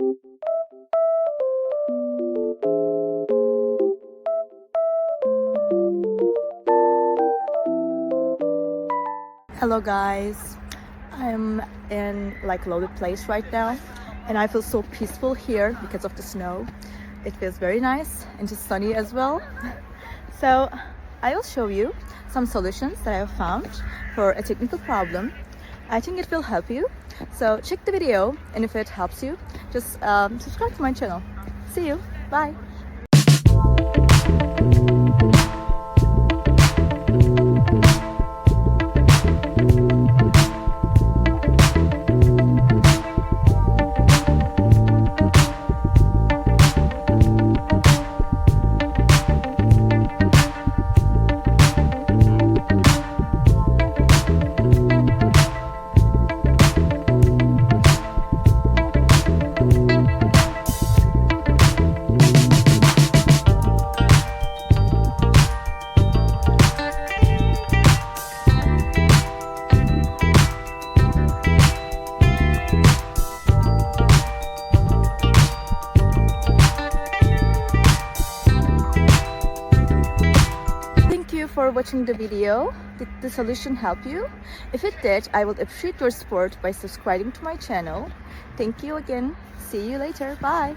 Hello guys, I'm in like loaded place right now and I feel so peaceful here because of the snow. It feels very nice and just sunny as well. So I will show you some solutions that I have found for a technical problem. I think it will help you. So check the video, and if it helps you, just subscribe to my channel. See you. Bye. For watching the video. Did the solution help you? If it did, I would appreciate your support by subscribing to my channel. Thank you again. See you later. Bye.